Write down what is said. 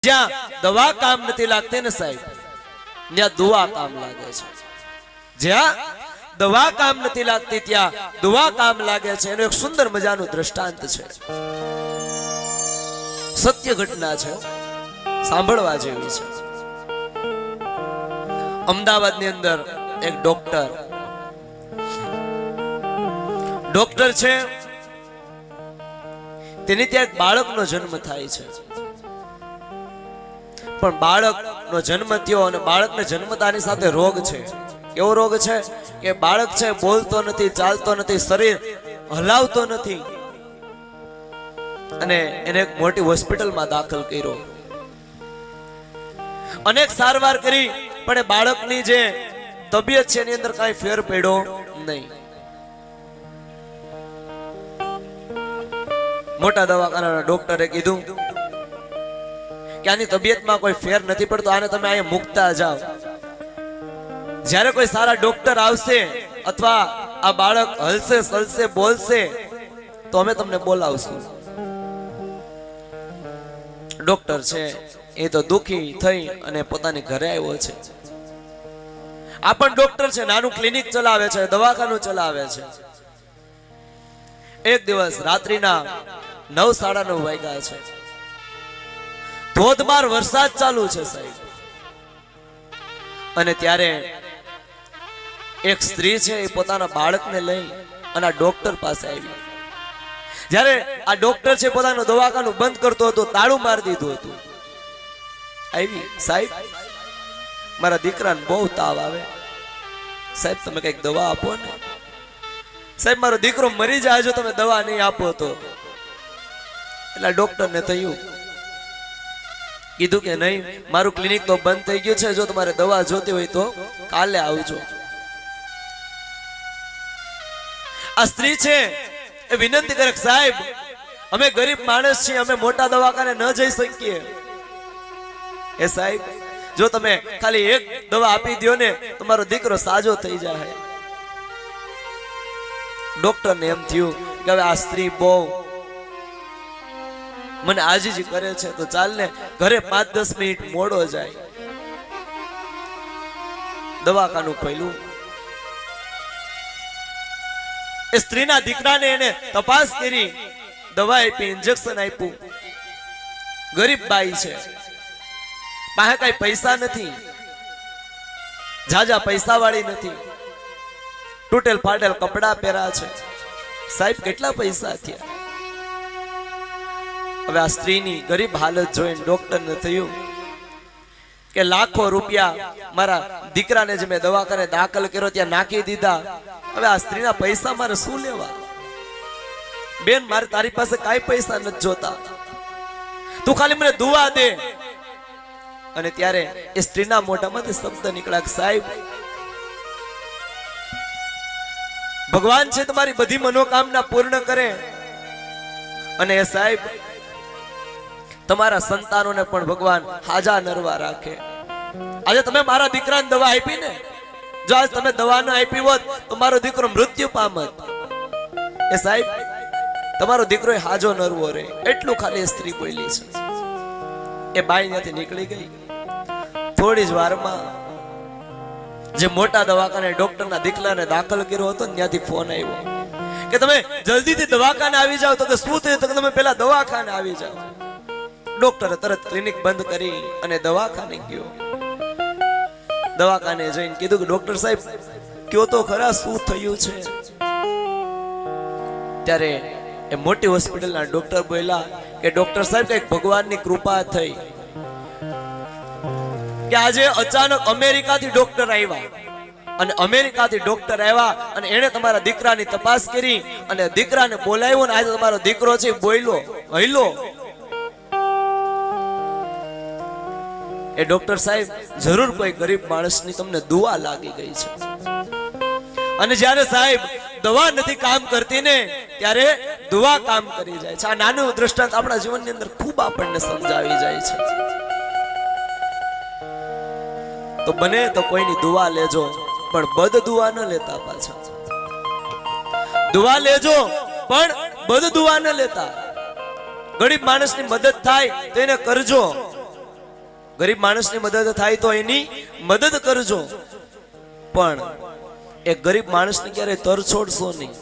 જ્યાં દવા કામ નથી લાગતી ને સાહેબ, ત્યાં દુઆ કામ લાગે છે. જ્યાં દવા કામ નથી લાગતી ત્યાં દુઆ કામ લાગે છે. એનું એક સુંદર મજાનું દ્રષ્ટાંત છે, સત્ય ઘટના છે, સાંભળવા જેવી છે. અમદાવાદની અંદર એક ડોક્ટર છે, તેની ત્યાં એક બાળકનો જન્મ થાય છે. પણ બાળકનો જન્મ થયો અને બાળકને જન્મતાની સાથે રોગ છે. કેવો રોગ છે કે બાળક છે બોલતો નથી, ચાલતો નથી, શરીર હલાવતો નથી, અને એને એક મોટી હોસ્પિટલમાં દાખલ કર્યો. અનેક સારવાર કરી પણ એ બાળકની જે તબિયત છે એની અંદર કાંઈ ફેર પડ્યો નહીં. મોટા દવાખાનાના ડોક્ટરે કીધું કે આની તબિયતમાં કોઈ ફેર નથી પડતો, આને તમે અહીંયા મૂકતા જાઓ. જ્યારે કોઈ સારા ડોક્ટર આવશે અથવા આ બાળક હલશે, ચલશે, બોલશે તો અમે તમને બોલાવશું. ડોક્ટર છે એ તો દુખી થઈ અને પોતાની ઘરે આવ્યો છે. આ પણ ડોક્ટર છે, નાનું ક્લિનિક ચલાવે છે, દવાખાનું ચલાવે છે. એક દિવસ રાત્રિના 9:30 વાગ્યા છે. ધોધમાર વરસાદ ચાલુ છે સાહેબ. અને ત્યારે એક સ્ત્રી છે એ પોતાના બાળકને લઈ અને આ ડોક્ટર પાસે આવી. જ્યારે આ ડોક્ટર છે પોતાનું દવાખાનું બંધ કરતો હતો, તાળું મારી દીધું હતું. આવી, સાહેબ મારા દીકરાને બહુ તાવ આવે, સાહેબ તમે કઈક દવા આપો ને. સાહેબ મારો દીકરો મરી જાય જો તમે દવા નહીં આપો તો. એટલે ડોક્ટરને થયું, કીધું કે નહીં, મારું ક્લિનિક તો બંધ થઈ ગયું છે, જો તમારે દવા જોતી હોય તો કાલે આવજો. આ સ્ત્રી છે એ વિનંતી કરે, સાહેબ અમે ગરીબ માણસ છીએ, અમે મોટા દવાખાને ન જઈ શકીએ. એ સાહેબ જો તમે ખાલી એક દવા આપી દો ને તમારો દીકરો સાજો થઈ જાય. ડોક્ટરને એમ થયું કે હવે આ સ્ત્રી બહુ મને આજીજી કરે છે, તો ચાલ ને ઘરે 5-10 મિનિટ મોડો જાય. દવાખાનું ખોલ્યું. એ સ્ત્રીના દીકરાને એને તપાસ કરી, દવા આપી, ઇન્જેક્શન આપ્યું. ગરીબ બાઈ છે, પાસે કઈ પૈસા નથી, જાજા પૈસા વાળી નથી, તૂટેલ ફાટેલ કપડા પહેર્યા છે. સાહેબ કેટલા પૈસા થયા? હવે આ સ્ત્રીની ગરીબ હાલત જોઈને ડોક્ટરને થયું કે લાખો રૂપિયા મારા દીકરાને જે મેં દવાખાને દાખલ કર્યો ત્યાં નાખી દીધા. હવે આ સ્ત્રીના પૈસા મારે શું લેવા? બેન મારે તારી પાસે કાંઈ પૈસા નથી જોતા, તું ખાલી મને દુઆ દે. અને ત્યારે એ સ્ત્રીના મોઢામાંથી શબ્દ નીકળ્યા, સાહેબ ભગવાન છે તમારી બધી મનોકામના પૂર્ણ કરે, અને એ સાહેબ તમારા સંતાનોને પણ ભગવાન હાજા નરવા રાખે. આજે તમે મારા દીકરાને દવા આપી ને, જો આજ તમે દવા ન આપી હોત તો મારો દીકરો મૃત્યુ પામત. એ સાહેબ તમારો દીકરો હાજો નરવો રહે, એટલું ખાલી સ્ત્રી બોલી છે. એ બાઈ ત્યાંથી નીકળી ગઈ. થોડી જ વારમાં જે મોટા દવાખાને ડોક્ટરના દીકરાને દાખલ કર્યો હતો ત્યાંથી ફોન આવ્યો કે તમે જલ્દીથી દવાખાને આવી જાઓ. તો કે શું થયું? તો તમે પેલા દવાખાને આવી જાઓ. ડોક્ટરે તરત ક્લિનિક બંધ કરી અને દવાખાને ગયો. દવાખાને જઈને કીધું કે ડોક્ટર સાહેબ કયો તો ખરા શું થયું છે? ત્યારે એ મોટી હોસ્પિટલના ડોક્ટર બોલ્યા કે ડોક્ટર સાહેબ કઈક ભગવાનની કૃપા થઈ કે આજે અચાનક અમેરિકાથી ડોક્ટર આવ્યા, અને અમેરિકાથી ડોક્ટર આવ્યા અને એને તમારા દીકરાની તપાસ કરી અને દીકરાને બોલાવ્યો, ને આજે તમારો દીકરો છે બોલ્યો, હૈલો. એ ડોક્ટર સાહેબ જરૂર કોઈ ગરીબ માણસની તમને દુઆ લાગી ગઈ છે. અને જ્યારે સાહેબ દવા નથી કામ કરતી ને ત્યારે દુઆ કામ કરી જાય છે. આ નાનું દ્રષ્ટાંત આપણા જીવનની અંદર ખૂબ આપણને સમજાવી જાય છે. તો બને તો કોઈની દુઆ લેજો, પણ બદ દુઆ ન લેતા. પાછા દુઆ લેજો પણ બદ દુઆ ન લેતા. ગરીબ માણસની મદદ થાય તો એને કરજો, ગરીબ માણસની મદદ થાય તો એની મદદ કરજો, પણ એક ગરીબ માણસને ક્યારે તરછોડશો નહીં.